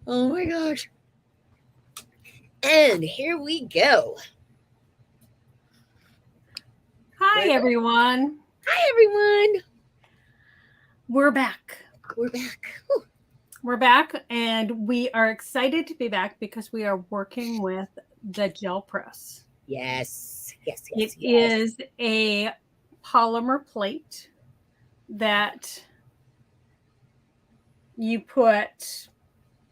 Oh my gosh. And here we go. Hi, everyone. Hi, everyone. We're back. We're back. Whew. We're back, and we are excited to be back because we are working with the gel press. Yes. It is a polymer plate that you put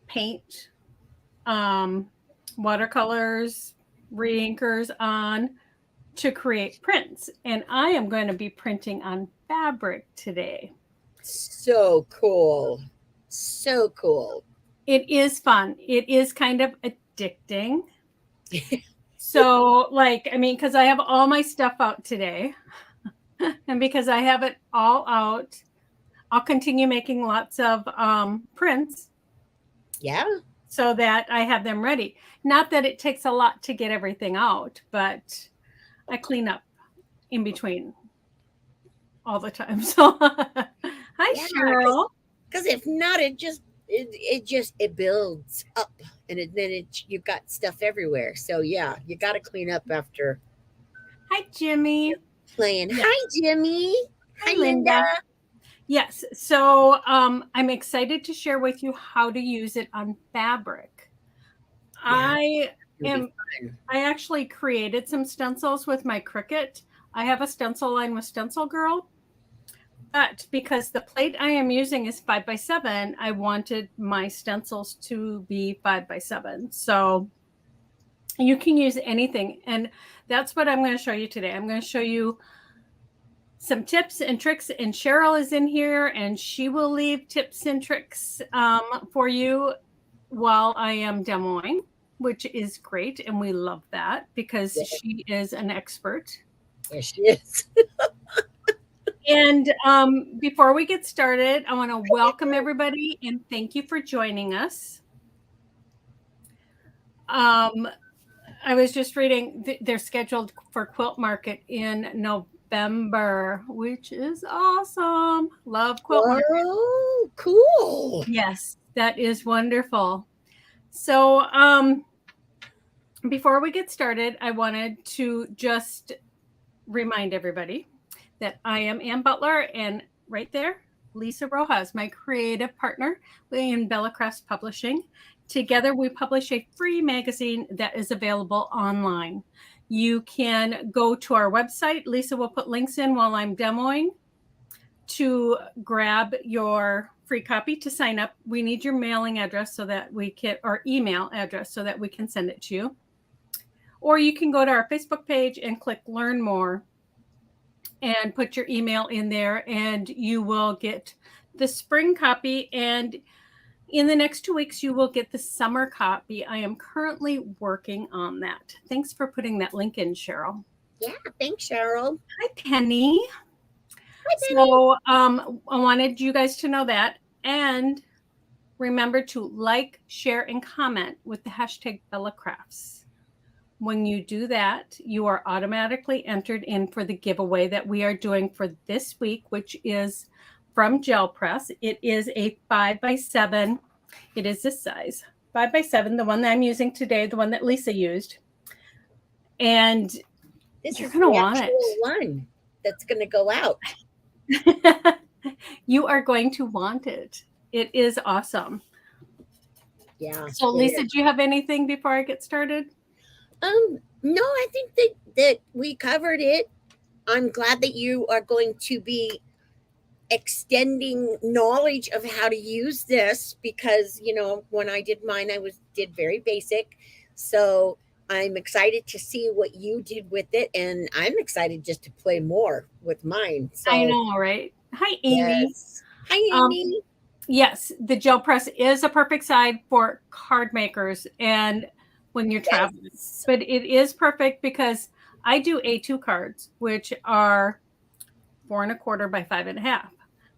paint, watercolors, reinkers on to create prints. And I am going to be printing on fabric today. So cool. So cool. It is fun. It is kind of addicting. So, because I have all my stuff out today, and because I have it all out, I'll continue making lots of prints. Yeah. So that I have them ready. Not that it takes a lot to get everything out, but I clean up in between all the time. So, hi, Cheryl. Because if not, it builds up, and then you've got stuff everywhere. So yeah, you got to clean up after. Hi, Jimmy. Playing. Yeah. Hi, Jimmy. Hi, Linda. Yes. So I'm excited to share with you how to use it on fabric. Yeah, I actually created some stencils with my Cricut. I have a stencil line with Stencil Girl. But because the plate I am using is 5x7, I wanted my stencils to be 5x7. So you can use anything. And that's what I'm going to show you today. I'm going to show you some tips and tricks, and Cheryl is in here, and she will leave tips and tricks for you while I am demoing, which is great, and we love that because she is an expert. Yes, she is. And before we get started, I want to welcome everybody and thank you for joining us. I was just reading, they're scheduled for Quilt Market in November, which is awesome. Love Quilt Market. Oh, cool. Yes, that is wonderful. So before we get started, I wanted to just remind everybody that I am Ann Butler, and right there, Lisa Rojas, my creative partner in Bella Crafts Publishing. Together, we publish a free magazine that is available online. You can go to our website. Lisa will put links in while I'm demoing to grab your free copy to sign up. We need your mailing address so that we can, or email address so that we can send it to you. Or you can go to our Facebook page and click Learn More and put your email in there, and you will get the spring copy. And in the next 2 weeks, you will get the summer copy. I am currently working on that. Thanks for putting that link in, Cheryl. Yeah, thanks, Cheryl. Hi, Penny. Hi, Penny. So I wanted you guys to know that. And remember to like, share, and comment with the hashtag BellaCrafts. When you do that, you are automatically entered in for the giveaway that we are doing for this week, which is from Gel Press. It is a 5x7. It is this size, 5x7, the one that I'm using today, the one that Lisa used. And this is the actual one that's going to go out. You are going to want it. It is awesome. Yeah. So, Lisa, do you have anything before I get started? No, I think that we covered it. I'm glad that you are going to be extending knowledge of how to use this because, when I did mine, did very basic. So I'm excited to see what you did with it. And I'm excited just to play more with mine. So I know, right? Hi, Amy. Yes. Hi, Amy. Yes, the gel press is a perfect side for card makers and when you're traveling. Yes. But it is perfect because I do A2 cards, which are 4 1/4 by 5 1/2.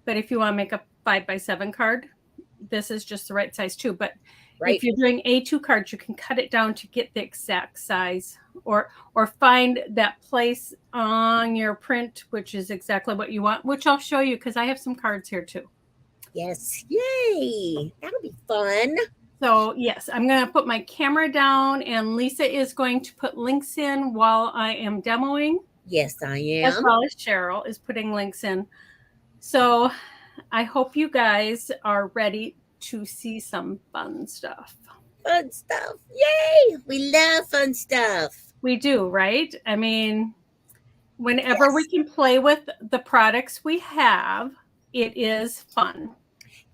But if you want to make a 5x7 card, this is just the right size too. But if you're doing A2 cards, you can cut it down to get the exact size or find that place on your print, which is exactly what you want, which I'll show you because I have some cards here too. Yes. Yay. That'll be fun. So yes, I'm going to put my camera down, and Lisa is going to put links in while I am demoing. Yes, I As am. well as Cheryl is putting links in. So I hope you guys are ready to see some fun stuff. Fun stuff. Yay! We love fun stuff. We do, right? I mean, whenever Yes. we can play with the products we have, it is fun.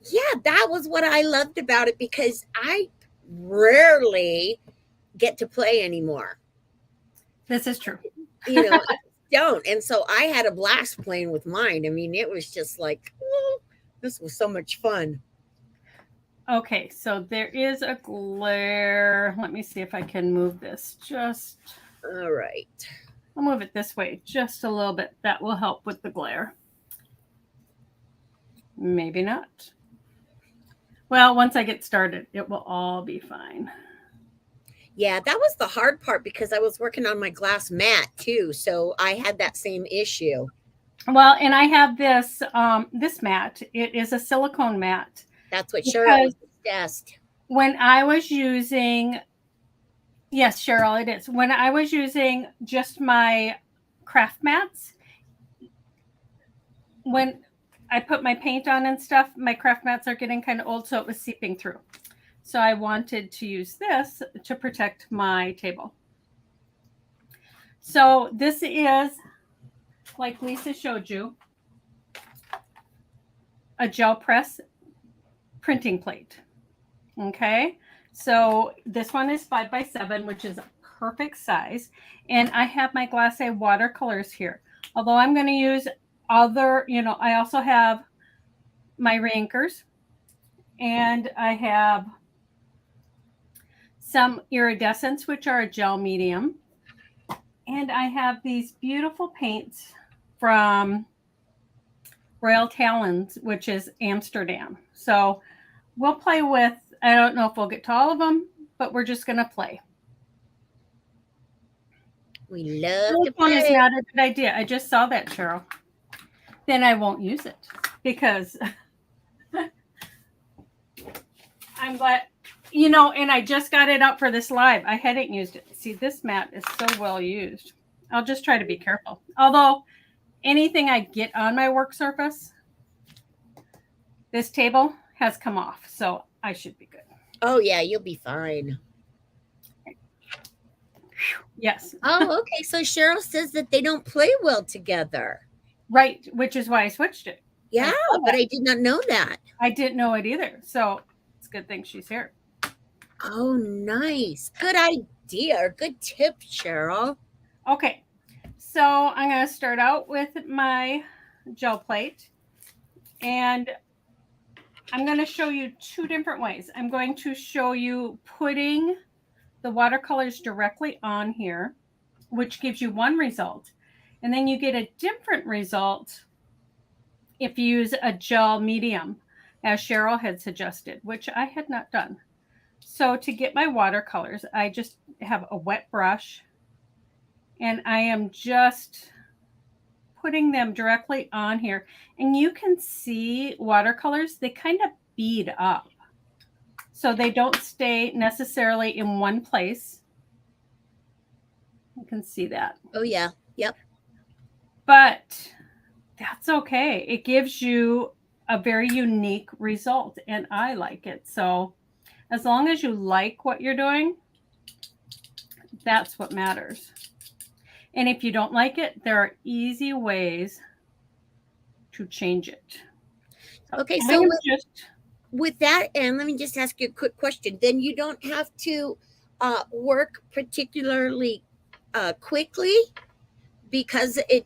Yeah, that was what I loved about it because I rarely get to play anymore. This is true. I don't. And so I had a blast playing with mine. I mean, it was just like, oh, this was so much fun. Okay, so there is a glare. Let me see if I can move this. All right. I'll move it this way just a little bit. That will help with the glare. Maybe not. Well, once I get started, it will all be fine. Yeah, that was the hard part because I was working on my glass mat too. So I had that same issue. Well, and I have this mat. It is a silicone mat. That's what Cheryl Because was obsessed. when I was using, yes, Cheryl, it is. When I was using just my craft mats, when I put my paint on and stuff, my craft mats are getting kind of old, so it was seeping through. So I wanted to use this to protect my table. So this is, like Lisa showed you, a gel press printing plate. Okay, so this one is 5x7, which is a perfect size. And I have my Glace Watercolors here. Although I'm going to use other, I also have my Rankers, and I have some iridescents, which are a gel medium. And I have these beautiful paints from Royal Talons, which is Amsterdam. So we'll play with, I don't know if we'll get to all of them, but we're just going to play. We love to Silicone is play. not a good idea. I just saw that, Cheryl. Then I won't use it because I'm glad, and I just got it up for this live. I hadn't used it. See, this mat is so well used. I'll just try to be careful. Although anything I get on my work surface, this table has come off, so I should be good. Oh, yeah, you'll be fine. Yes. Oh, okay. So Cheryl says that they don't play well together. Right, which is why I switched it. Yeah, but I did not know that. I didn't know it either. So it's a good thing she's here. Oh, nice. Good idea or good tip, Cheryl. Okay, so I'm going to start out with my gel plate, and I'm going to show you two different ways. I'm going to show you putting the watercolors directly on here, which gives you one result. And then you get a different result if you use a gel medium, as Cheryl had suggested, which I had not done. So to get my watercolors, I just have a wet brush, and I am just putting them directly on here. And you can see watercolors, they kind of bead up. So they don't stay necessarily in one place. You can see that. Oh, yeah. Yep. But that's okay. It gives you a very unique result, and I like it. So as long as you like what you're doing, that's what matters. And if you don't like it, there are easy ways to change it. Okay, so with that, and let me just ask you a quick question. Then you don't have to work particularly quickly because it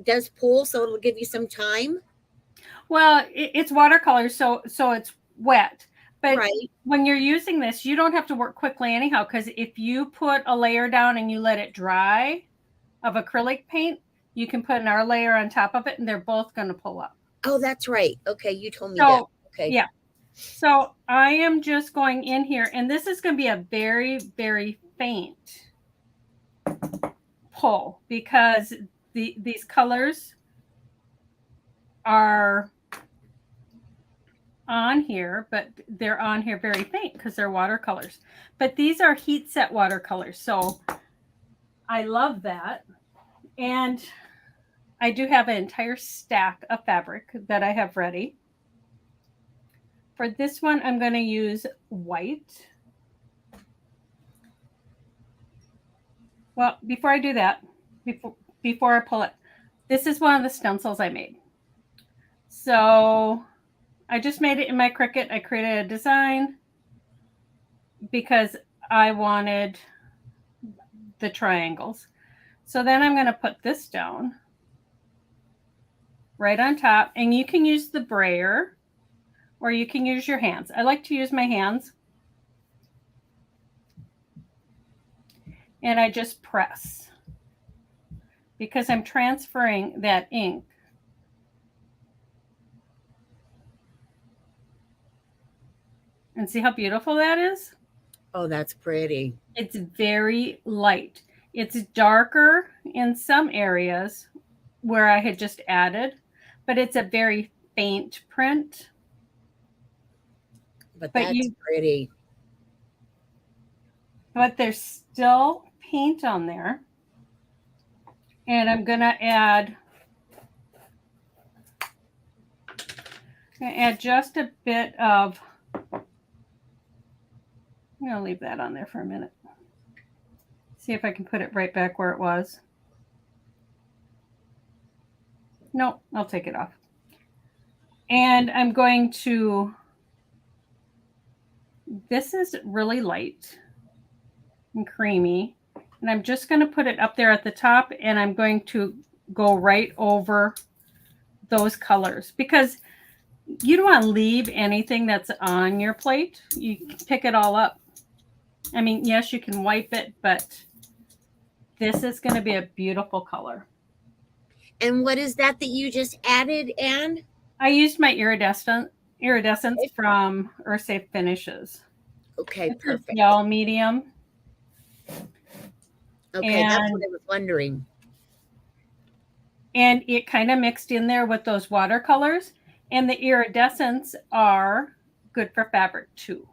does pull, so it'll give you some time. Well, it's watercolor, so it's wet. But right. When you're using this, you don't have to work quickly anyhow, because if you put a layer down and you let it dry of acrylic paint, you can put another layer on top of it, and they're both going to pull up. Oh, that's right. Okay, you told me that. Okay. Yeah. So I am just going in here, and this is going to be a very, very faint pull because these colors are on here, but they're on here very faint because they're watercolors. But these are heat set watercolors. So I love that. And I do have an entire stack of fabric that I have ready. For this one, I'm going to use white. Well, before I do that, before I pull it, this is one of the stencils I made. So I just made it in my Cricut. I created a design because I wanted the triangles. So then I'm going to put this down right on top, and you can use the brayer or you can use your hands. I like to use my hands. And I just press because I'm transferring that ink. And see how beautiful that is? Oh, that's pretty. It's very light. It's darker in some areas where I had just added, but it's a very faint print. But that's pretty. But there's still paint on there. And I'm going to add just a bit of, I'm going to leave that on there for a minute. See if I can put it right back where it was. No, I'll take it off. And I'm going to, this is really light and creamy. And I'm just going to put it up there at the top, and I'm going to go right over those colors because you don't want to leave anything that's on your plate. You pick it all up. I mean, yes, you can wipe it, but this is going to be a beautiful color. And what is that you just added, Anne? I used my iridescence from Earthsafe Finishes. Okay, it's perfect. Yellow medium. Okay, that's what I was wondering. And it kind of mixed in there with those watercolors. And the iridescents are good for fabric too.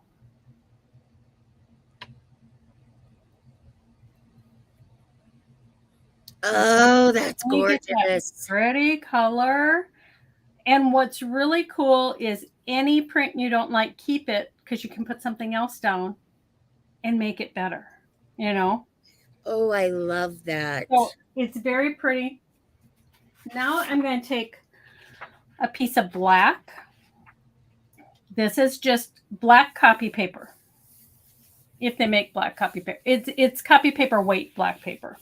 Oh, that's gorgeous. That pretty color. And what's really cool is any print you don't like, keep it because you can put something else down and make it better, you know? Oh, I love that. So it's very pretty. Now I'm going to take a piece of black. This is just black copy paper. If they make black copy paper. It's copy paper weight black paper.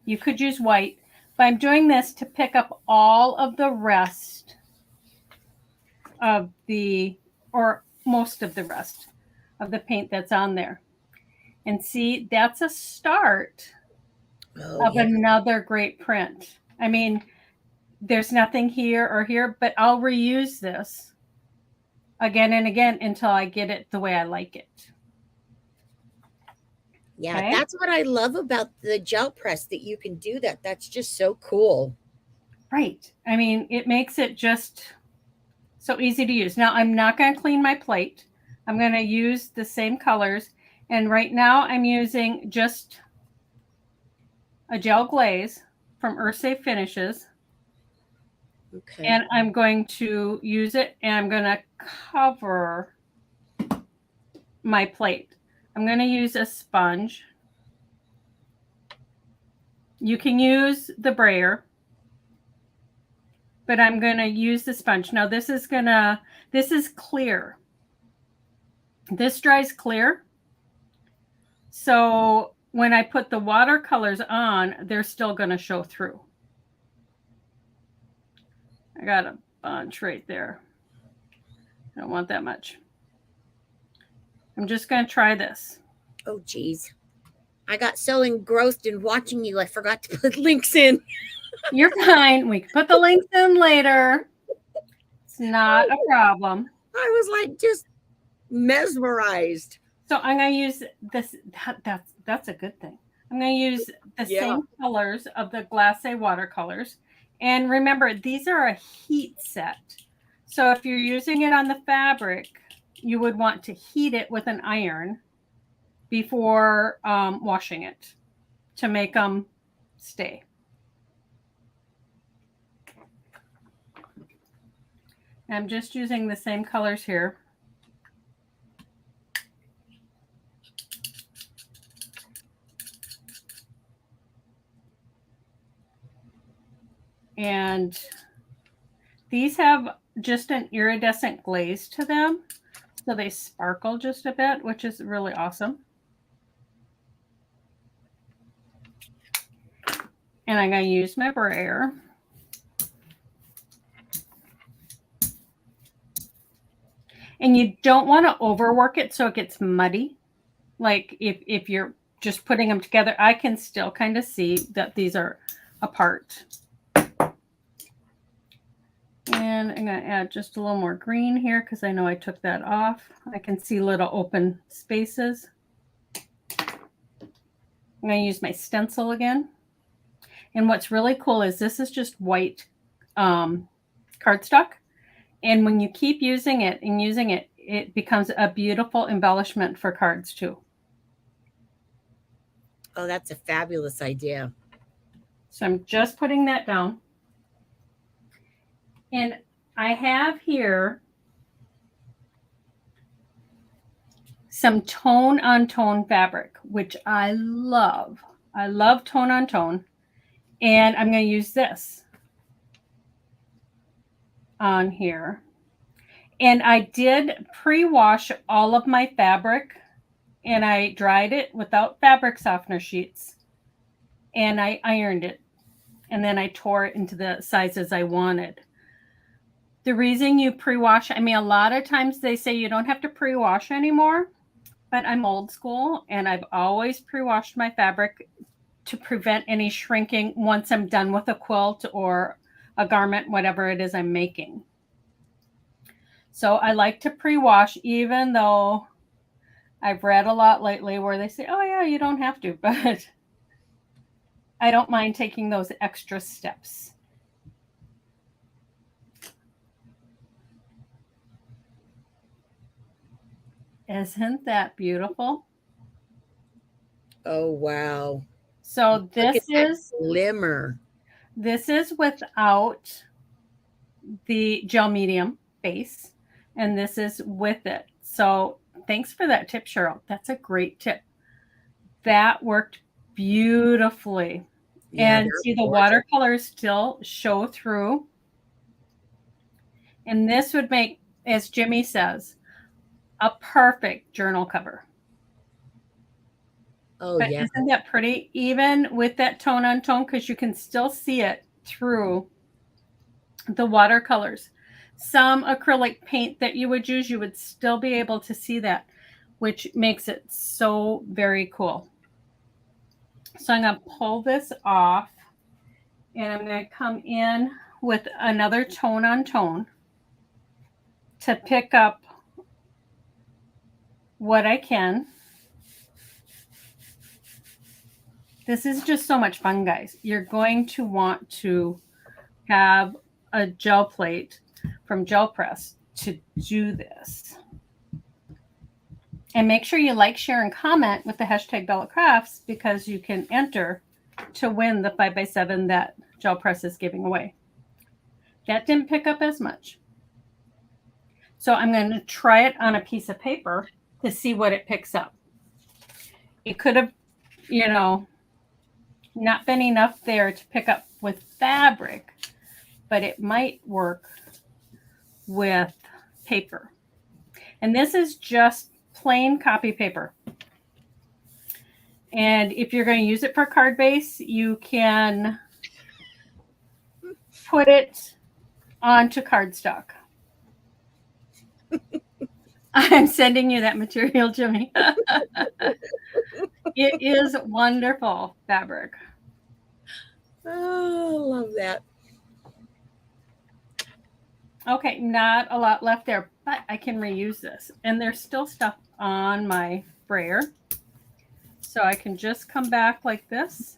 You could use white, but I'm doing this to pick up all of the rest of the, or most of the rest of the paint that's on there. And see, that's a start of another great print. I mean, there's nothing here or here, but I'll reuse this again and again until I get it the way I like it. Yeah, okay. That's what I love about the gel press, that you can do that. That's just so cool. Right. I mean, it makes it just so easy to use. Now, I'm not going to clean my plate. I'm going to use the same colors. And right now I'm using just a gel glaze from Earthsafe Finishes. Okay. And I'm going to use it, and I'm going to cover my plate. I'm going to use a sponge. You can use the brayer, but I'm going to use the sponge. Now this is clear. This dries clear. So when I put the watercolors on, they're still going to show through. I got a bunch right there. I don't want that much. I'm just going to try this. Oh, geez. I got so engrossed in watching you, I forgot to put links in. You're fine. We can put the links in later. It's not a problem. I was like just mesmerized. So I'm going to use this. That's a good thing. I'm going to use the same colors of the Glace Watercolors. And remember, these are a heat set. So if you're using it on the fabric, you would want to heat it with an iron before washing it to make them stay. I'm just using the same colors here. And these have just an iridescent glaze to them. So they sparkle just a bit, which is really awesome. And I'm going to use my brayer. And you don't want to overwork it so it gets muddy. Like if you're just putting them together, I can still kind of see that these are apart. And I'm going to add just a little more green here because I know I took that off. I can see little open spaces. I'm going to use my stencil again. And what's really cool is this is just white cardstock. And when you keep using it and using it, it becomes a beautiful embellishment for cards too. Oh, that's a fabulous idea. So I'm just putting that down. And I have here some tone on tone fabric, which I love. I love tone on tone. And I'm going to use this on here. And I did pre-wash all of my fabric and I dried it without fabric softener sheets. And I ironed it. And then I tore it into the sizes I wanted. The reason you pre-wash, I mean, a lot of times they say you don't have to pre-wash anymore, but I'm old school and I've always pre-washed my fabric to prevent any shrinking once I'm done with a quilt or a garment, whatever it is I'm making. So I like to pre-wash, even though I've read a lot lately where they say, oh yeah, you don't have to, but I don't mind taking those extra steps. Isn't that beautiful? Oh, wow. So this is glimmer. This is without the gel medium base, and this is with it. So thanks for that tip, Cheryl. That's a great tip. That worked beautifully. Yeah, and see the watercolors still show through. And this would make, as Jimmy says, a perfect journal cover. Oh, but yeah. Isn't that pretty? Even with that tone on tone, because you can still see it through the watercolors. Some acrylic paint that you would use, you would still be able to see that, which makes it so very cool. So I'm going to pull this off and I'm going to come in with another tone on tone to pick up what I can. This is just so much fun, guys. You're going to want to have a gel plate from Gel Press to do this. And make sure you like, share, and comment with the hashtag Bella Crafts because you can enter to win the 5x7 that Gel Press is giving away. That didn't pick up as much. So I'm going to try it on a piece of paper to see what it picks up. It could have, not been enough there to pick up with fabric, but it might work with paper. And this is just plain copy paper. And if you're going to use it for card base, you can put it onto cardstock. I'm sending you that material, Jimmy. It is wonderful fabric. Oh, love that. Okay, not a lot left there, but I can reuse this. And there's still stuff on my brayer. So I can just come back like this.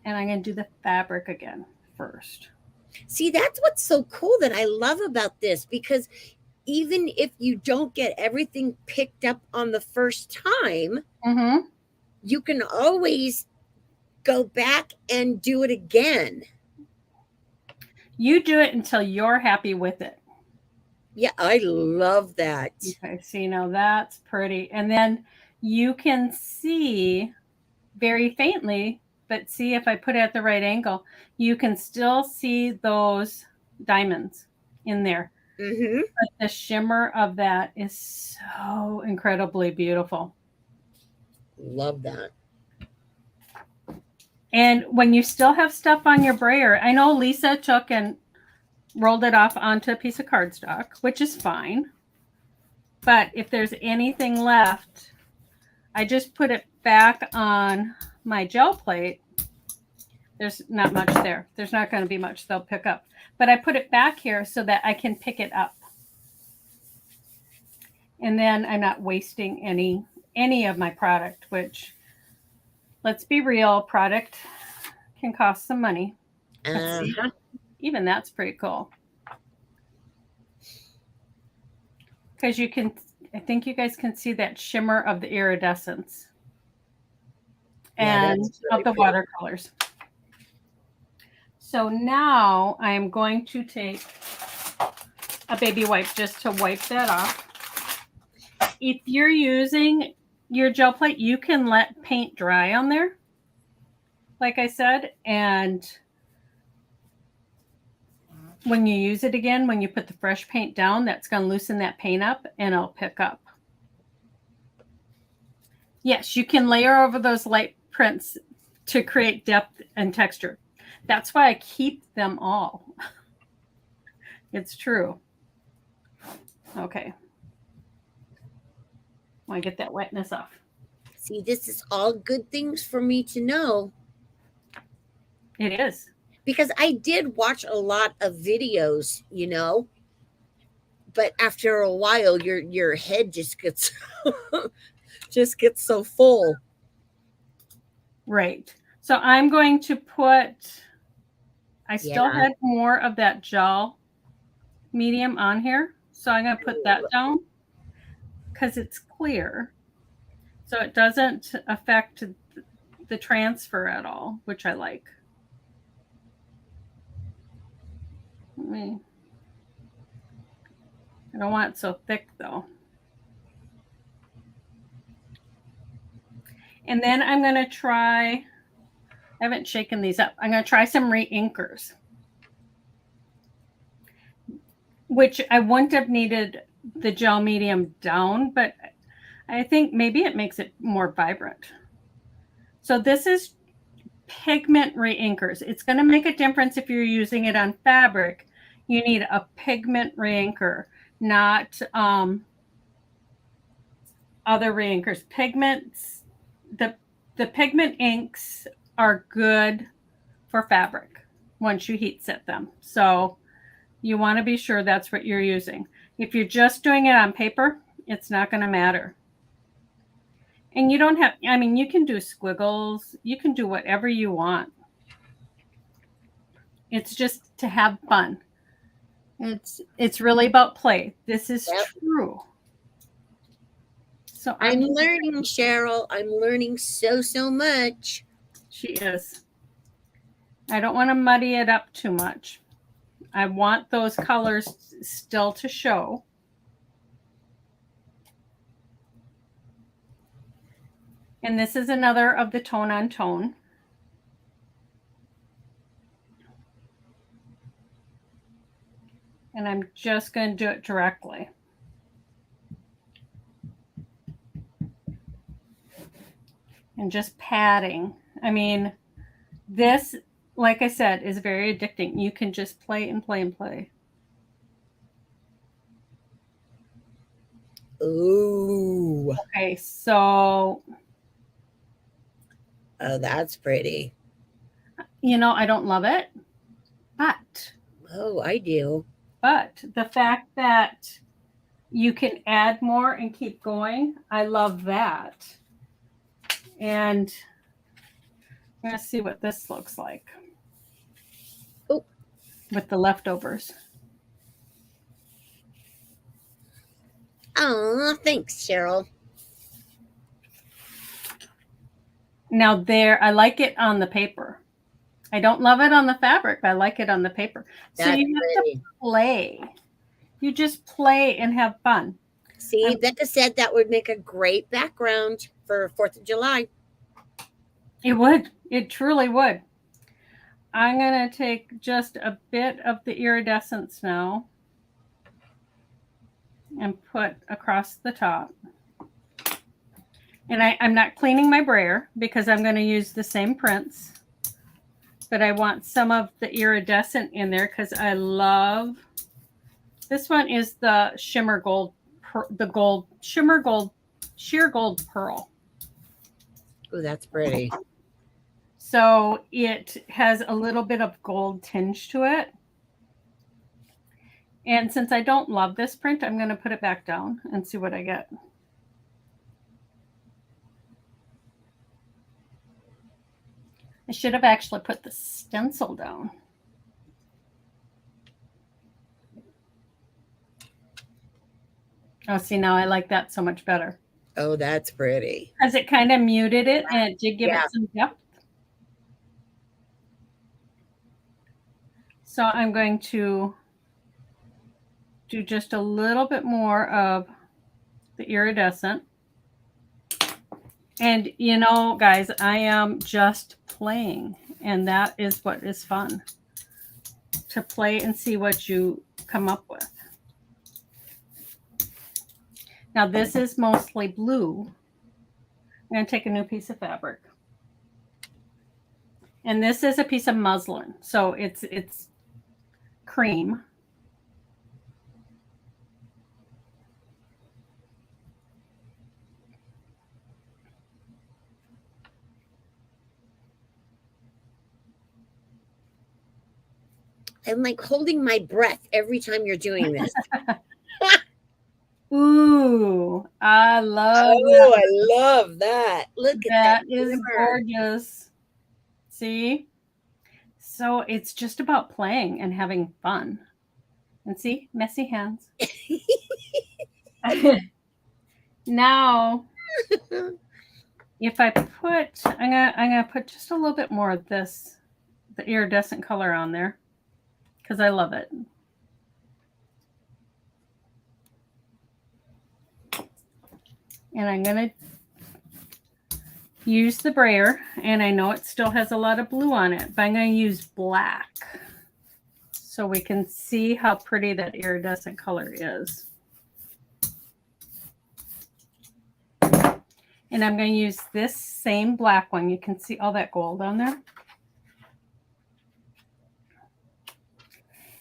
And I'm going to do the fabric again first. See, that's what's so cool that I love about this, because even if you don't get everything picked up on the first time, Mm-hmm. you can always go back and do it again. You do it until you're happy with it. Yeah, I love that. Okay, see, now that's pretty. And then you can see very faintly, but see if I put it at the right angle, you can still see those diamonds in there. Mm-hmm. But the shimmer of that is so incredibly beautiful. Love that. And when you still have stuff on your brayer, I know Lisa took and rolled it off onto a piece of cardstock, which is fine. But if there's anything left, I just put it back on my gel plate. There's not much there. There's not going to be much they'll pick up. But I put it back here so that I can pick it up. And then I'm not wasting any of my product, which, let's be real, product can cost some money. Even that's pretty cool. Because you can, I think you guys can see that shimmer of the iridescence and of the watercolors. So now I'm going to take a baby wipe just to wipe that off. If you're using your gel plate, you can let paint dry on there, like I said, and when you use it again, when you put the fresh paint down, that's going to loosen that paint up and it'll pick up. Yes, you can layer over those light prints to create depth and texture. That's why I keep them all. It's true. Okay. I want to get that wetness off. See, this is all good things for me to know. It is. Because I did watch a lot of videos, but after a while your head just gets so full. Right. So I'm going to put, I still had more of that gel medium on here. So I'm going to put that down because it's clear. So it doesn't affect the transfer at all, which I like. I don't want it so thick though. And then I'm going to try, I haven't shaken these up. I'm going to try some re-inkers, which I wouldn't have needed the gel medium down, but I think maybe it makes it more vibrant. So this is pigment re-inkers. It's going to make a difference if you're using it on fabric. You need a pigment re-inker, not other re-inkers. Pigments, the pigment inks are good for fabric once you heat set them. So you want to be sure that's what you're using. If you're just doing it on paper, it's not going to matter. And you don't have, I mean, you can do squiggles. You can do whatever you want. It's just to have fun. It's really about play. This is true. So I'm learning, Cheryl. I'm learning so much. She is. I don't want to muddy it up too much. I want those colors still to show. And this is another of the tone on tone. And I'm just going to do it directly. And just patting. I mean, this, like I said, is very addicting. You can just play and play and play. Ooh. Okay, so. Oh, that's pretty. I don't love it, but. Oh, I do. But the fact that you can add more and keep going, I love that. And Let's see what this looks like. Oh. With the leftovers. Oh, thanks, Cheryl. Now there, I like it on the paper. I don't love it on the fabric, but I like it on the paper. So That's you have pretty. to play. You just play and have fun. See, Becca said that would make a great background for 4th of July. It would. It truly would. I'm going to take just a bit of the iridescence now and put across the top. And I'm not cleaning my brayer because I'm going to use the same prints. But I want some of the iridescent in there because I love, this one is the shimmer gold, shimmer gold, sheer gold pearl. Oh, that's pretty. So it has a little bit of gold tinge to it. And since I don't love this print, I'm going to put it back down and see what I get. I should have actually put the stencil down. Oh, see, now I like that so much better. Oh, that's pretty. Because it kind of muted it and it did give it some depth. So I'm going to do just a little bit more of the iridescent. And you know, guys, I am just playing, and that is what is fun, to play and see what you come up with. Now this is mostly blue. I'm going to take a new piece of fabric. And this is a piece of muslin, so it's cream. I'm like holding my breath every time you're doing this. Ooh, I love that. I love that. Look at that. That is gorgeous. See? So it's just about playing and having fun. And see, messy hands. Now, if I put, I'm gonna put just a little bit more of this, the iridescent color on there, because I love it. And I'm gonna use the brayer, and I know it still has a lot of blue on it, but I'm gonna use black so we can see how pretty that iridescent color is. And I'm going to use this same black one. You can see all that gold on there.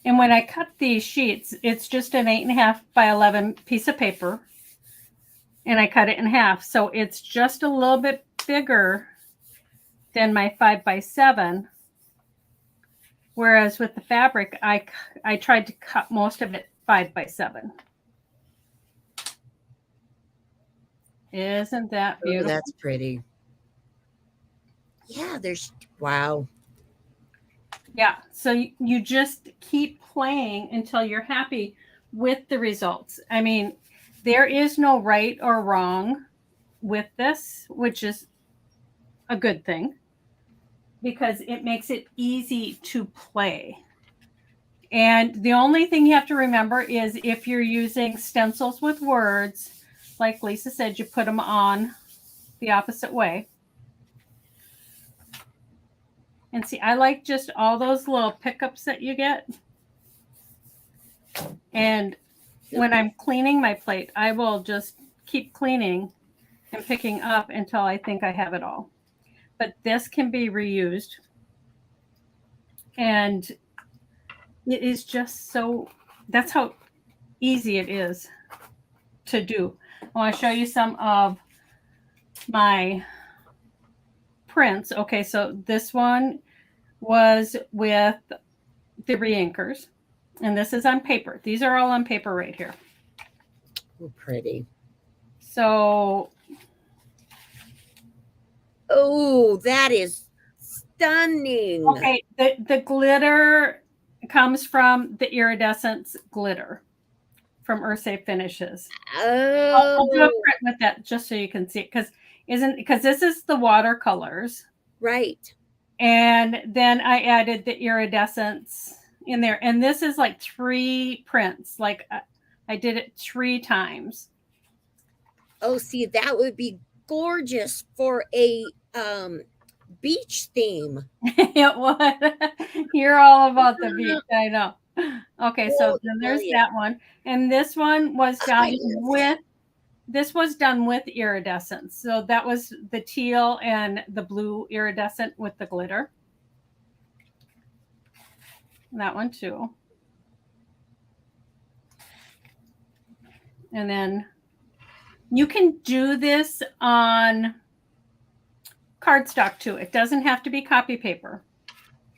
And when I cut these sheets, it's just an 8.5 by 11 piece of paper. And I cut it in half. So it's just a little bit bigger than my 5 by 7. Whereas with the fabric, I tried to cut most of it 5 by 7. Isn't that beautiful? Oh, that's pretty. Yeah, wow. Yeah, so you just keep playing until you're happy with the results. I mean, there is no right or wrong with this, which is a good thing because it makes it easy to play. And the only thing you have to remember is if you're using stencils with words, like Lisa said, you put them on the opposite way. And see, I like just all those little pickups that you get. And when I'm cleaning my plate, I will just keep cleaning and picking up until I think I have it all. But this can be reused. And it is just so, that's how easy it is to do. I want to show you some of my prints. Okay, so this one was with the reinkers, and this is on paper. These are all on paper right here. Oh, pretty. So, oh, that is stunning. Okay, the glitter comes from the iridescence glitter from Earth Safe Finishes. I'll do a Oh, print with that just so you can see it, because this is the watercolors, right. and then I added the iridescence in there, and this is like 3 prints. Like I did it 3 times. Oh, see, that would be gorgeous for a beach theme. It would. You're all about the beach, I know. Okay, so Oh, then there's brilliant. that one, and this one was Oh, done yes. with this was done with iridescence. So that was the teal and the blue iridescent with the glitter. That one too. And then you can do this on cardstock too. It doesn't have to be copy paper.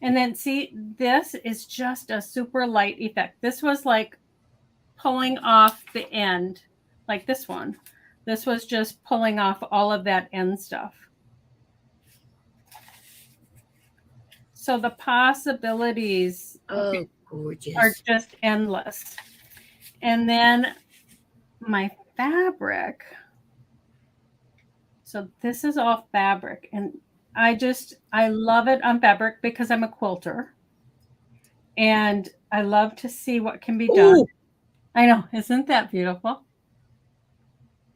And then see, this is just a super light effect. This was like pulling off the end, like this one. This was just pulling off all of that end stuff. So the possibilities Oh, are gorgeous. just endless. And then my fabric. So this is all fabric, and I love it on fabric because I'm a quilter, and I love to see what can be done. Oh, I know, isn't that beautiful?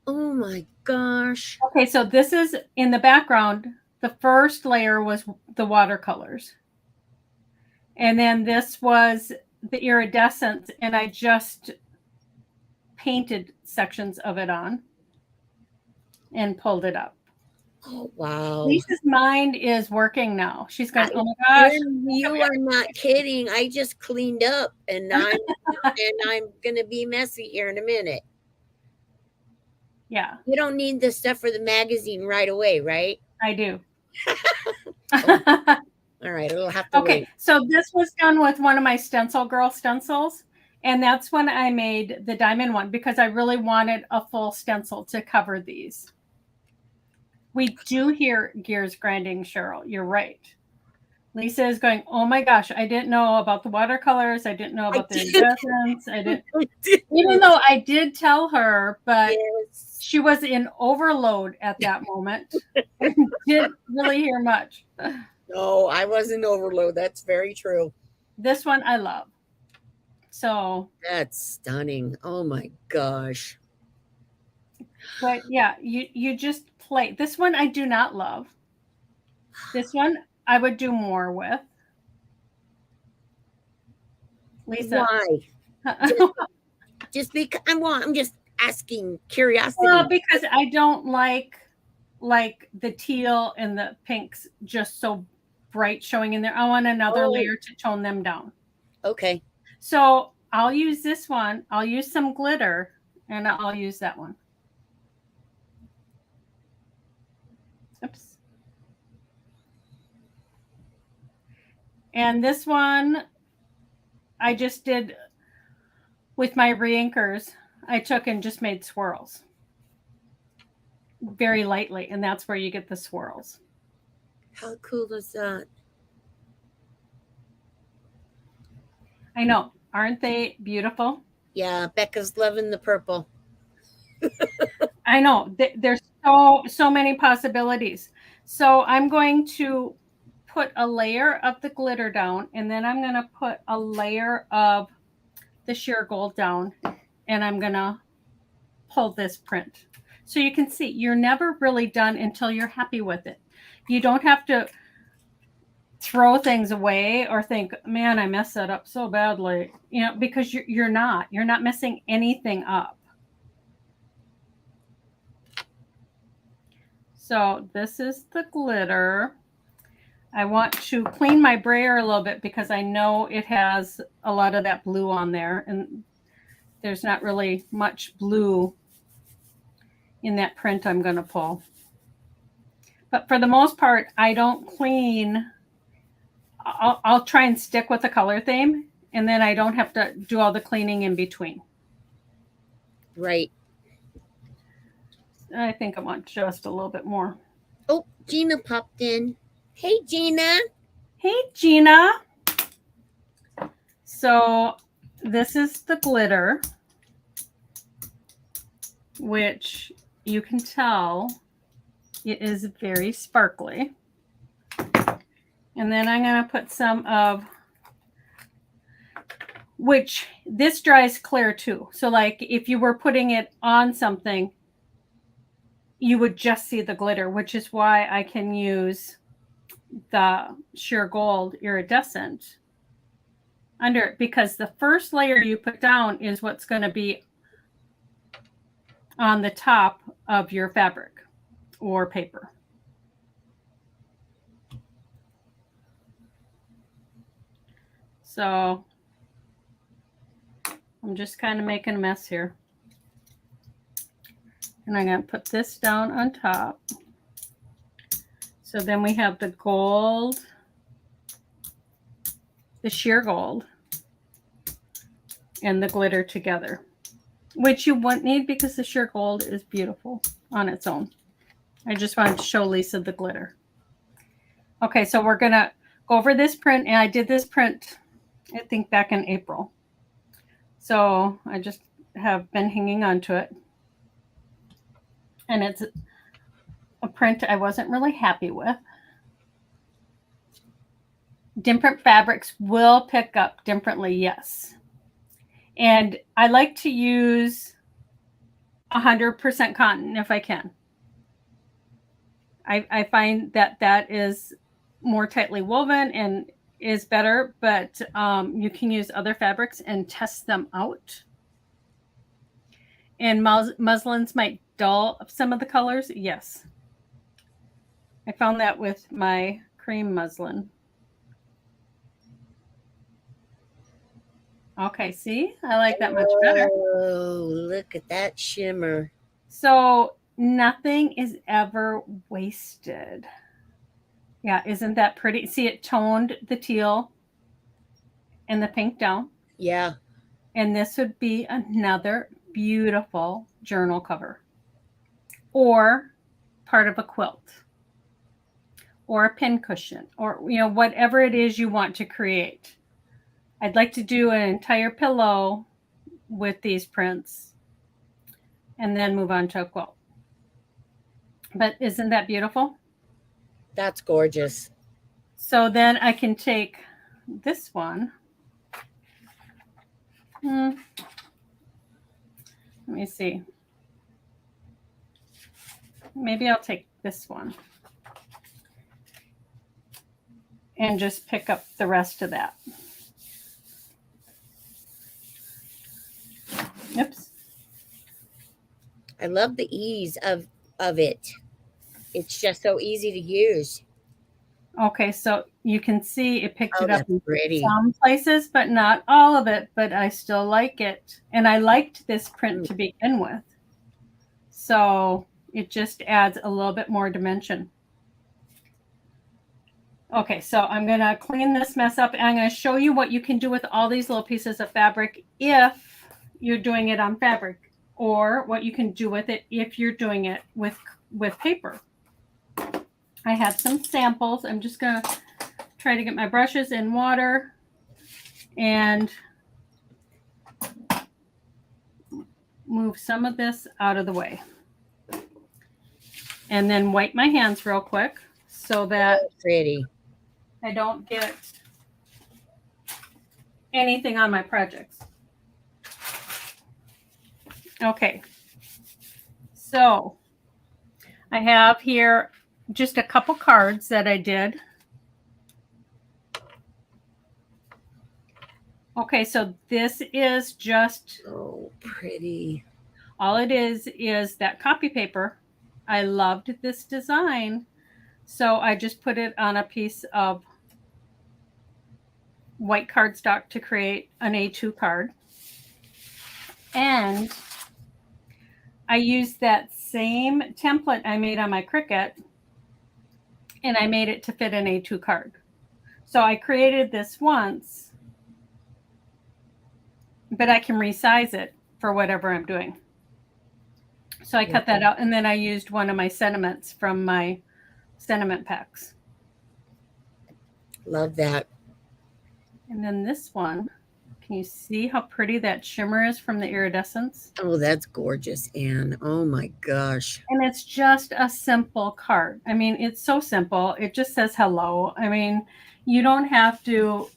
oh my gosh. Okay, so this is in the background. The first layer was the watercolors, and then this was the iridescence, and I just painted sections of it on and pulled it up. Oh, wow. Lisa's mind is working now. She's I, going, oh my gosh. you are not kidding. I just cleaned up and I'm gonna be messy here in a minute. Yeah, You don't need the stuff for the magazine right away, right? I do. Oh, all right, it'll have to Okay, wait. so this was done with one of my Stencil Girl stencils, and that's when I made the diamond one because I really wanted a full stencil to cover these. We do hear gears grinding, Cheryl. You're right. Lisa is going, oh my gosh, I didn't know about the watercolors. I didn't know I about the did. iridescence. I didn't, I did. even though I did tell her, but Yes. she was in overload at that moment. Didn't really hear much. No, I wasn't overload. That's very true. This one I love. So, That's stunning. Oh my gosh. but yeah, you just play. This one I do not love. This one I would do more with. Lisa. Why? Just because I'm just asking Well, curiosity. because I don't like the teal and the pinks just so bright showing in there. I want another Oh, layer to tone them down. okay. So I'll use this one. I'll use some glitter, and I'll use that one. Oops. And this one I just did with my reinkers. I took and just made swirls very lightly, and that's where you get the swirls. How cool is that? I know. Aren't they beautiful? Yeah, Becca's loving the purple. I know. There's so many possibilities. So I'm going to put a layer of the glitter down, and then I'm going to put a layer of the sheer gold down, and I'm going to pull this print. So you can see you're never really done until you're happy with it. You don't have to throw things away or think, man, I messed that up so badly, because you're not messing anything up. So this is the glitter. I want to clean my brayer a little bit because I know it has a lot of that blue on there, and there's not really much blue in that print I'm going to pull. But for the most part, I don't clean. I'll try and stick with the color theme, and then I don't have to do all the cleaning in between. Right. I think I want just a little bit more. Oh, Gina popped in. Hey, Gina. Hey, Gina. So this is the glitter, which you can tell it is very sparkly. And then I'm going to put some of, which this dries clear too. So like if you were putting it on something, you would just see the glitter, which is why I can use the sheer gold iridescent under it, because the first layer you put down is what's going to be on the top of your fabric or paper. So I'm just kind of making a mess here. And I'm going to put this down on top. So then we have the gold, the sheer gold, and the glitter together, which you won't need because the sheer gold is beautiful on its own. I just wanted to show Lisa the glitter. Okay, so we're going to go over this print, and I did this print, I think, back in April. So I just have been hanging on to it. And it's a print I wasn't really happy with. Different fabrics will pick up differently, yes. And I like to use 100% cotton if I can. I find that that is more tightly woven and is better, but you can use other fabrics and test them out. And muslins might dull some of the colors, yes. I found that with my cream muslin. Okay, see? I like that much better. Oh, look at that shimmer. So nothing is ever wasted. Yeah, isn't that pretty? See, it toned the teal and the pink down. Yeah. And this would be another beautiful journal cover or part of a quilt or a pin cushion or, you know, whatever it is you want to create. I'd like to do an entire pillow with these prints and then move on to a quilt. But isn't that beautiful? That's gorgeous. So then I can take this one. Let me see. Maybe I'll take this one and just pick up the rest of that. Oops. I love the ease of it. It's just so easy to use. Okay, so you can see it picked it up in pretty. some places, but not all of it, but I still like it. And I liked this print to begin with. So it just adds a little bit more dimension. Okay, so I'm going to clean this mess up and I'm going to show you what you can do with all these little pieces of fabric if you're doing it on fabric, or what you can do with it if you're doing it with paper. I have some samples. I'm just going to try to get my brushes in water and move some of this out of the way. And then wipe my hands real quick so that pretty. I don't get anything on my projects. Okay. So I have here just a couple cards that I did. Okay, so this is just, oh, pretty. All it is that copy paper. I loved this design, so I just put it on a piece of white cardstock to create an A2 card. And I used that same template I made on my Cricut, and I made it to fit an A2 card. So I created this once, but I can resize it for whatever I'm doing. So I cut that out, and then I used one of my sentiments from my sentiment packs. Love that. And then this one, can you see how pretty that shimmer is from the iridescence? Oh, that's gorgeous, Anne. Oh my gosh. And it's just a simple card. I mean, it's so simple. It just says hello. I mean, you don't have to.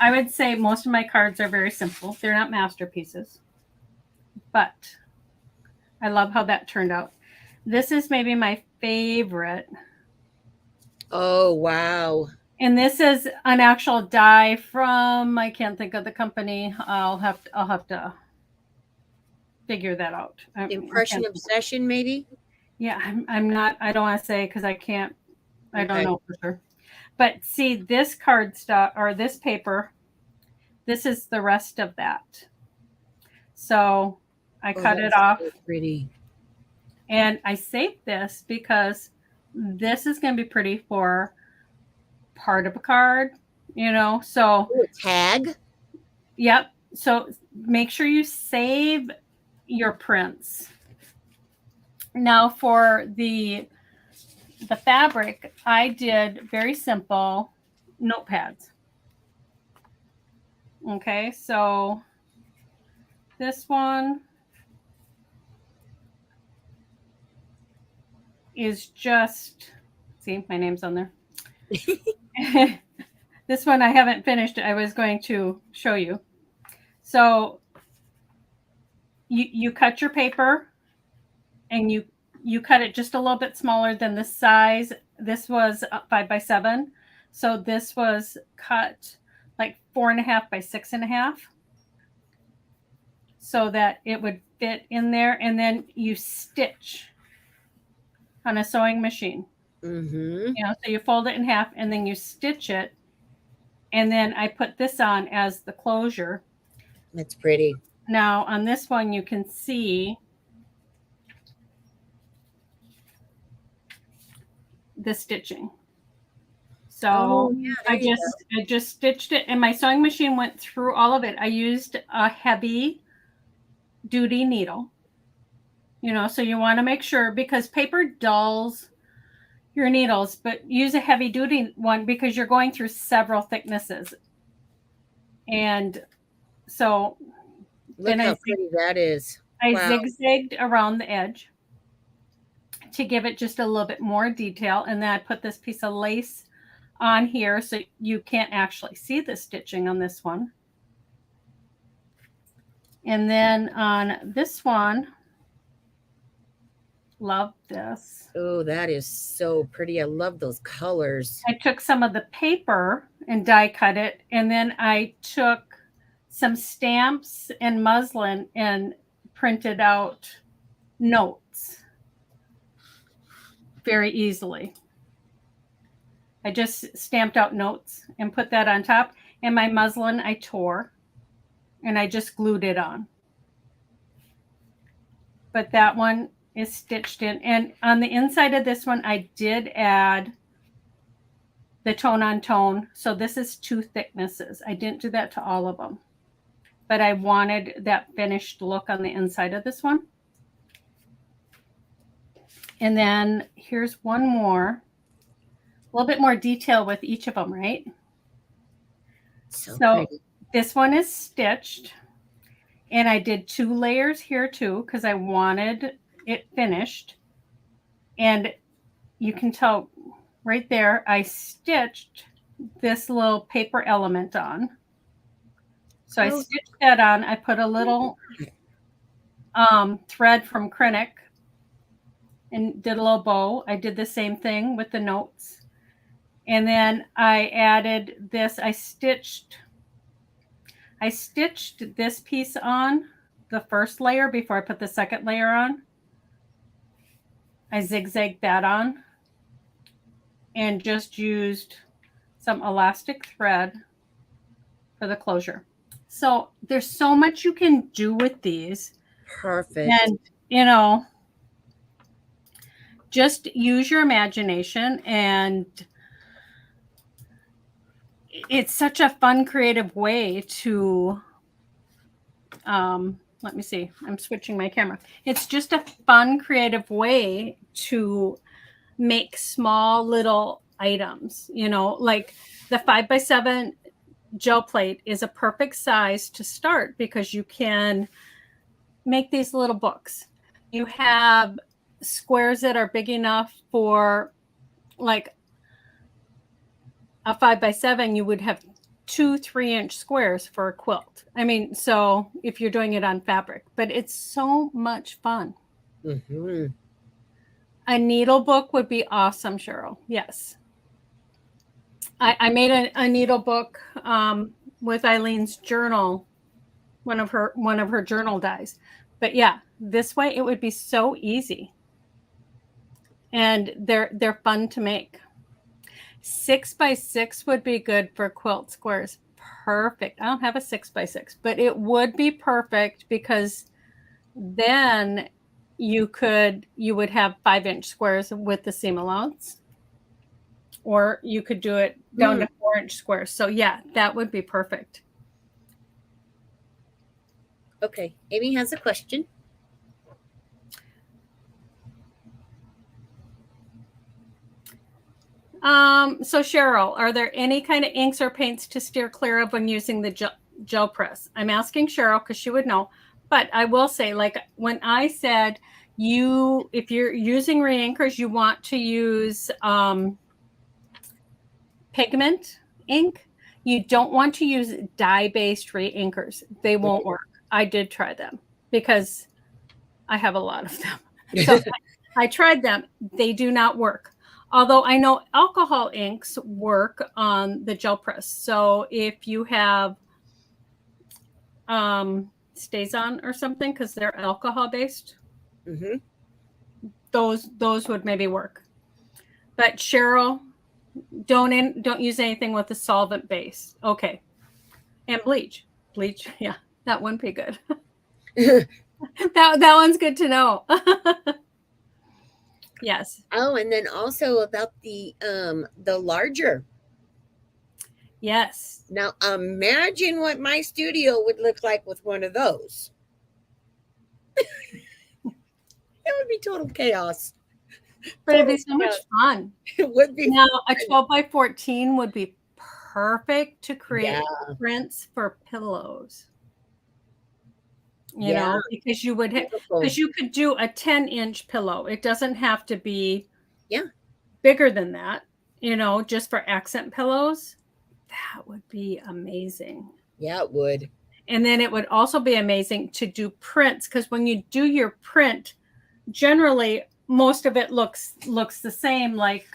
I would say most of my cards are very simple. They're not masterpieces, but I love how that turned out. This is maybe my favorite. Oh, wow. And this is an actual die from, I can't think of the company. I'll have to figure that out. Impression Obsession, maybe? Yeah, I'm not, I don't want to say because I can't, I don't Okay. know for sure. But see, this cardstock or this paper, this is the rest of that. So I cut it off. So pretty. And I saved this because this is going to be pretty for part of a card, you know. So Ooh, a tag. yep. So make sure you save your prints. Now for the fabric, I did very simple notepads. Okay, so this one is just, see, my name's on there. This one I haven't finished. I was going to show you. So you cut your paper and you cut it just a little bit smaller than the size. This was 5 by 7. So this was cut like 4.5 by 6.5 so that it would fit in there. And then you stitch on a sewing machine. Mm-hmm. You know, so you fold it in half and then you stitch it. And then I put this on as the closure. That's pretty. Now on this one, you can see the stitching. So yeah, I just stitched it and my sewing machine went through all of it. I used a heavy duty needle, you know, so you want to make sure because paper dulls your needles, but use a heavy duty one because you're going through several thicknesses. And so Look how pretty that is. I zigzagged around the edge to give it just a little bit more detail. And then I put this piece of lace on here so you can't actually see the stitching on this one. And then on this one, love this. Oh, that is so pretty. I love those colors. I took some of the paper and die cut it. And then I took some stamps and muslin and printed out notes very easily. I just stamped out notes and put that on top. And my muslin I tore and I just glued it on. But that one is stitched in. And on the inside of this one, I did add the tone on tone. So this is 2 thicknesses. I didn't do that to all of them. But I wanted that finished look on the inside of this one. And then here's one more. A little bit more detail with each of them, right? So this one is stitched. And I did 2 layers here too, because I wanted it finished. And you can tell right there, I stitched this little paper element on. So I stitched that on. I put a little thread from Krennic and did a little bow. I did the same thing with the notes. And then I added this. I stitched this piece on the first layer before I put the second layer on. I zigzagged that on and just used some elastic thread for the closure. So there's so much you can do with these. Perfect. And, you know, just use your imagination, and it's such a fun, creative way to, let me see, I'm switching my camera. It's just a fun, creative way to make small little items, you know, like the 5x7 gel plate is a perfect size to start because you can make these little books. You have squares that are big enough for like a 5x7, you would have 2 3-inch squares for a quilt. I mean, so if you're doing it on fabric, but it's so much fun. Mm-hmm. A needle book would be awesome, Cheryl. Yes. I made a needle book with Eileen's journal, one of her journal dies. But yeah, this way it would be so easy. And they're fun to make. 6x6 would be good for quilt squares. Perfect. I don't have a 6x6, but it would be perfect because then you would have 5-inch squares with the seam allowance, or you could do it down to 4-inch squares. So yeah, that would be perfect. Okay, Amy has a question. So Cheryl, are there any kind of inks or paints to steer clear of when using the gel press? I'm asking Cheryl because she would know, but I will say, like when I said if you're using reinkers, you want to use pigment ink. You don't want to use dye-based reinkers. They won't work. I did try them because I have a lot of them. So I tried them. They do not work. Although I know alcohol inks work on the gel press. So if you have StazOn or something, because they're alcohol based, those would maybe work. But Cheryl, don't use anything with a solvent base. Okay. And bleach. Yeah, that wouldn't be good. that one's good to know. Yes. Oh, and then also about the larger. Yes. Now imagine what my studio would look like with one of those. It would be total chaos. But it'd be so much fun. It would be. Now, a 12x14 would be perfect to create prints for pillows. You know, because you could do a 10-inch pillow. It doesn't have to be bigger than that, you know, just for accent pillows. That would be amazing. Yeah, it would. And then it would also be amazing to do prints, because when you do your print, generally most of it looks the same. Like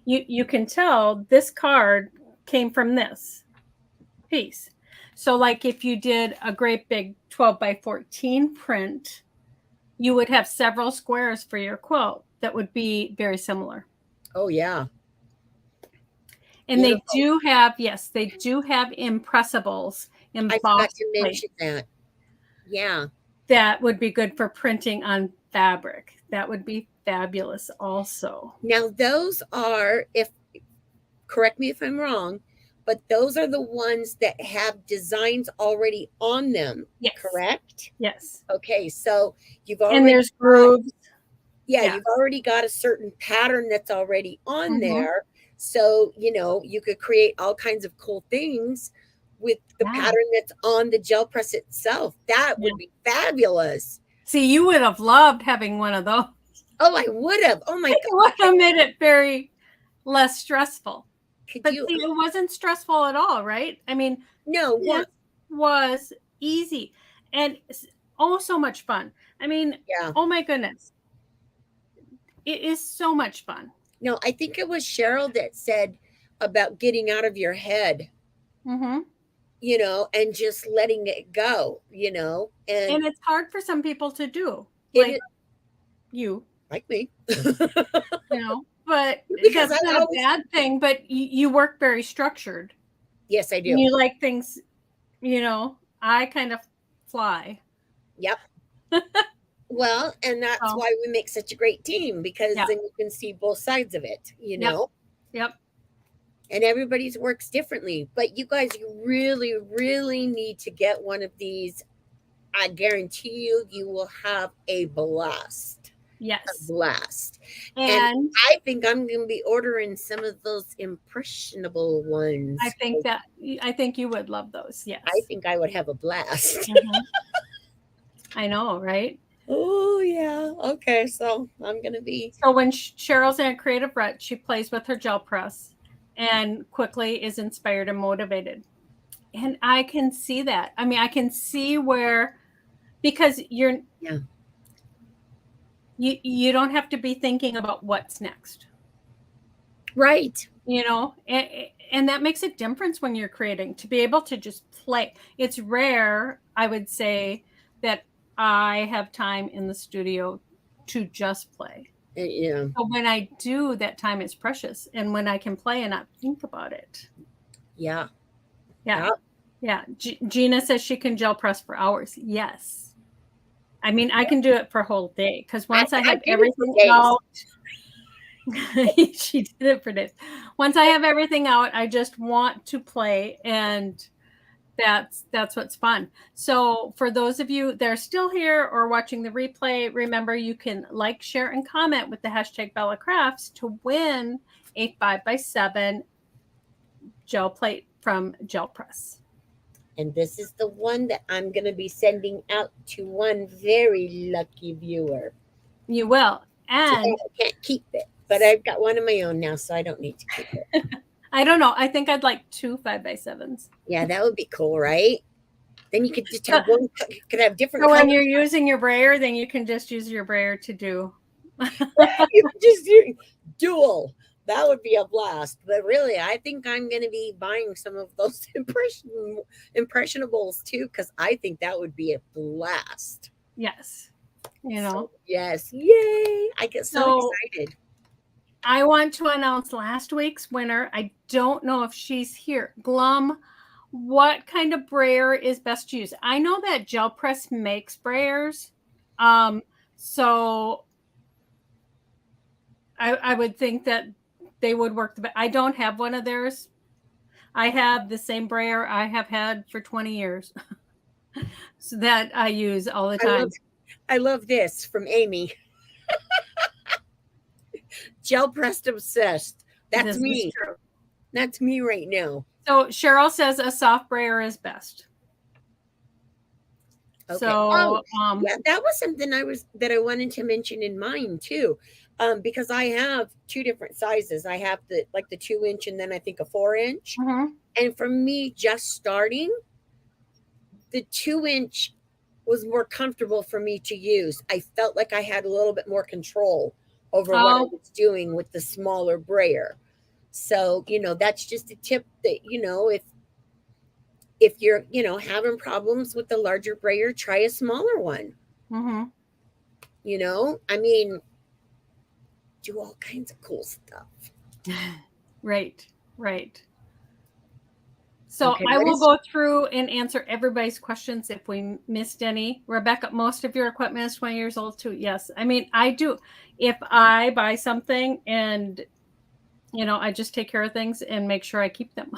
you can tell this card came from this piece. So like if you did a great big 12x14 print, you would have several squares for your quilt that would be very similar. Oh yeah. And beautiful. They do have impressables. I forgot to mention that. Yeah. That would be good for printing on fabric. That would be fabulous also. Now those are, correct me if I'm wrong, but those are the ones that have designs already on them. Yes. Correct? Yes. Okay, so you've already, and there's grooves. Yeah, you've already got a certain pattern that's already on there. So, you know, you could create all kinds of cool things with the pattern that's on the gel press itself. That would be fabulous. See, you would have loved having one of those. Oh, I would have. Oh my God. It would have made it very less stressful. See, it wasn't stressful at all, right? I mean, no, it was easy and so much fun. I mean, oh my goodness. It is so much fun. No, I think it was Cheryl that said about getting out of your head, you know, and just letting it go, you know. And it's hard for some people to do. Like you. Like me. You know, but because that's not a bad thing, but you work very structured. Yes, I do. And you like things, you know, I kind of fly. Yep. Well, and that's why we make such a great team, because then you can see both sides of it, you know? Yep. And everybody's works differently. But you guys, you really, really need to get one of these. I guarantee you will have a blast. Yes. blast. And And I think I'm going to be ordering some of those impressionable ones. I think you would love those. I Yes. think I would have a blast. Mhm. I know, right? Oh, yeah. Okay. So I'm going to be. So when Cheryl's in a creative rut, she plays with her gel press and quickly is inspired and motivated. And I can see that. I mean, I can see where, because Yeah. you don't have to be thinking about what's next. Right. And that makes a difference when you're creating, to be able to just play. It's rare, I would say, that I have time in the studio to just play. Yeah. So when I do, that time is precious, and when I can play and not think about it. Yeah. Yeah. Yeah. Gina says she can gel press for hours. Yes. I mean, I can do it for a whole day, because once I I have did it for everything days. out, she did it for days. Once I have everything out, I just want to play, and that's what's fun. So for those of you that are still here or watching the replay, remember you can like, share, and comment with the hashtag Bella Crafts to win a 5x7 gel plate from Gel Press. And this is the one that I'm going to be sending out to one very lucky viewer. You will. So And I can't keep it, but I've got one of my own now, so I don't need to keep it. I don't know. I think I'd like 2 5x7s. Yeah, that would be cool, right? Then you could just have one. You could have different So when colors. you're using your brayer, then you can just use your brayer to do. You could just do dual. That would be a blast. But really, I think I'm going to be buying some of those impressionables too, because I think that would be a blast. Yes. So, yes, yay! I get so excited. I want to announce last week's winner. I don't know if she's here. Glum, what kind of brayer is best to use? I know that Gel Press makes brayers. So I would think that they would work the best. I don't have one of theirs. I have the same brayer I have had for 20 years. So that I use all the time. I love this from Amy. Gel pressed obsessed. That's me. That's me right now. So Cheryl says a soft brayer is best. Okay. So yeah, that was something that I wanted to mention in mine too, because I have two different sizes. I have the 2-inch and then I think a 4-inch. Mm-hmm. And for me, just starting, the 2-inch was more comfortable for me to use. I felt like I had a little bit more control over what I was doing with the smaller brayer. So, that's just a tip that, if you're, having problems with the larger brayer, try a smaller one. Mm-hmm. I mean, do all kinds of cool stuff. Right. So I will go through and answer everybody's questions if we missed any. Rebecca, most of your equipment is 20 years old too. Yes. I mean, I do. If I buy something and, I just take care of things and make sure I keep them.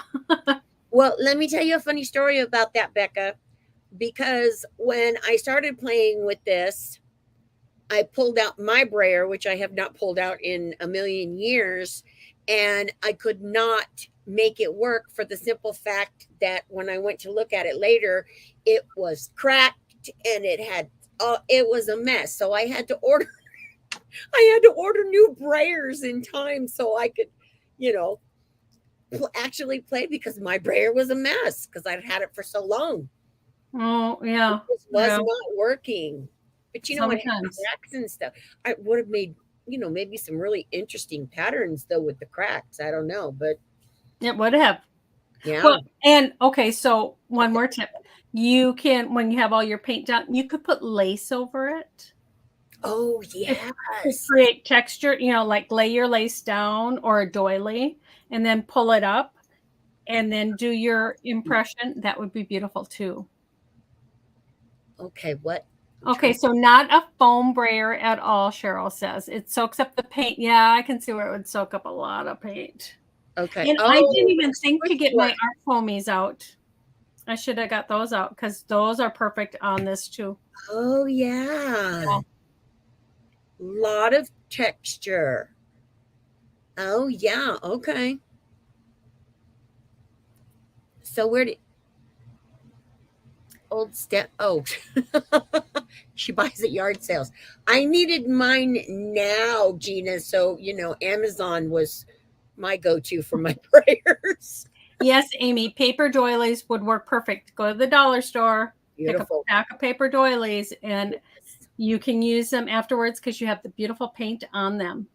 Well, let me tell you a funny story about that, Becca, because when I started playing with this, I pulled out my brayer, which I have not pulled out in a million years, and I could not make it work for the simple fact that when I went to look at it later, it was cracked and it was a mess. So I had to order new brayers in time so I could, actually play, because my brayer was a mess because I'd had it for so long. Oh, yeah. It just was not working. But when it had cracks and stuff, I would have made, maybe some really interesting patterns though with the cracks. I don't know, but it would have. Yeah. Well, and okay, so one more tip. You can, when you have all your paint done, you could put lace over it. Oh, yes. To create texture, like lay your lace down or a doily and then pull it up and then do your impression. That would be beautiful too. Okay, what? Okay, so not a foam brayer at all, Cheryl says. It soaks up the paint. Yeah, I can see where it would soak up a lot of paint. Okay. And I didn't even think to get my art foamies out. I should have got those out because those are perfect on this too. Oh, yeah. Lot of texture. Oh yeah, okay. So where did old step? Oh, she buys at yard sales. I needed mine now, Gina. So Amazon was my go-to for my prayers. Yes, Amy, paper doilies would work perfect. Go to the dollar store, pick up Beautiful. a pack of paper doilies, and you can use them afterwards because you have the beautiful paint on them.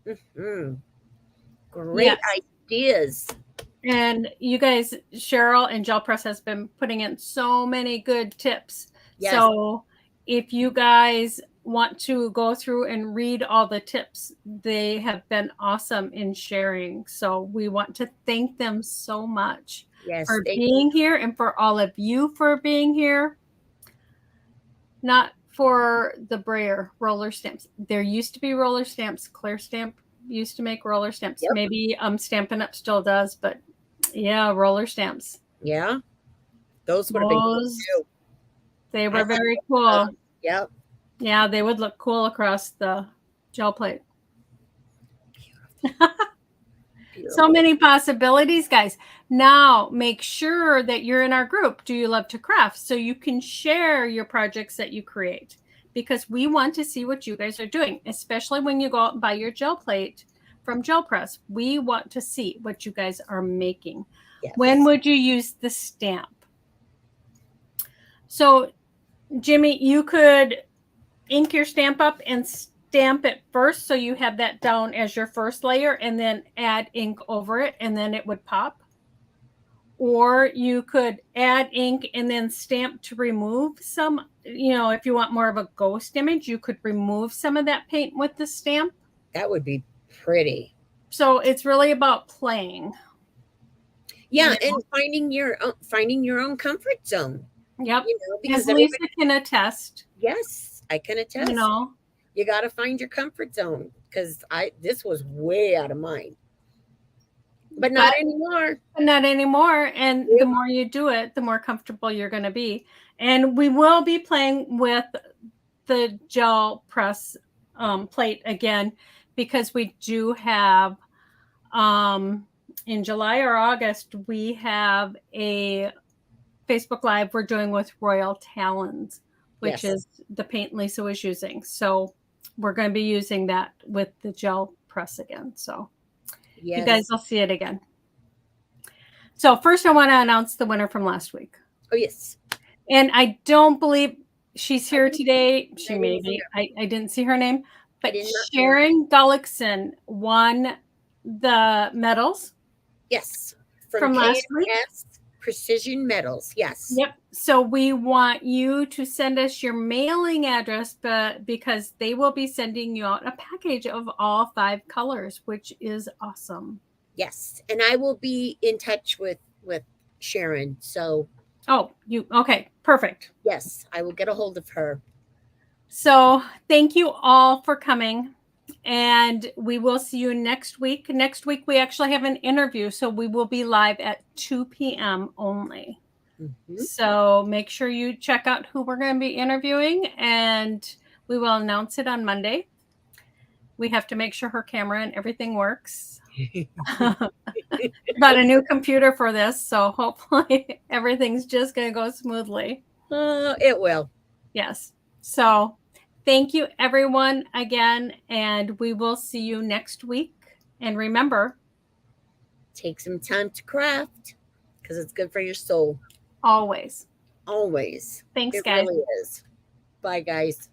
Mhm. Great Yes. ideas. And you guys, Cheryl and Gel Press has been putting in so many good tips. Yes. So if you guys want to go through and read all the tips, they have been awesome in sharing. So we want to thank them so much Yes. for being here and for all of you for being here. Not for the brayer roller stamps. There used to be roller stamps. Clear Stamp used to make roller stamps. Yep. Maybe Stampin' Up still does, but yeah, roller stamps. Yeah. Those would have been cool too. They were very cool. Yep. Yeah, they would look cool across the gel plate. So many possibilities, guys. Now, make sure that you're in our group, Do You Love to Craft? So you can share your projects that you create because we want to see what you guys are doing, especially when you go out and buy your gel plate from Gel Press. We want to see what you guys are making. Yes. When would you use the stamp? So, Jimmy, you could ink your stamp up and stamp it first so you have that down as your first layer and then add ink over it and then it would pop. Or you could add ink and then stamp to remove some, if you want more of a ghost image, you could remove some of that paint with the stamp. That would be pretty. So it's really about playing. Yeah, and finding your own comfort zone. Yep. Because Lisa can attest. Yes, I can attest. You got to find your comfort zone because this was way out of mine. But not anymore. Not anymore. And the more you do it, the more comfortable you're going to be. And we will be playing with the Gel Press plate again because we do have in July or August, we have a Facebook Live we're doing with Royal Talons, which is the paint Lisa was using. So we're going to be using that with the Gel Press again. So you guys will see it again. So first I want to announce the winner from last week. Oh, yes. And I don't believe she's here today. She may be. I didn't see her name. But Sharon Gullickson won the medals. Yes. From last week. Precision Metals. Yes. Yep. So we want you to send us your mailing address, because they will be sending you out a package of all 5 colors, which is awesome. Yes. And I will be in touch with Sharon. So. Oh, okay. Perfect. Yes. I will get a hold of her. So thank you all for coming. And we will see you next week. Next week, we actually have an interview. So we will be live at 2 p.m. only. Mm-hmm. So make sure you check out who we're going to be interviewing. And we will announce it on Monday. We have to make sure her camera and everything works. Got a new computer for this. So hopefully everything's just going to go smoothly. It will. Yes. So thank you, everyone, again, and we will see you next week. And remember, take some time to craft because it's good for your soul. Always. Always. Thanks, guys. It really is. Bye, guys.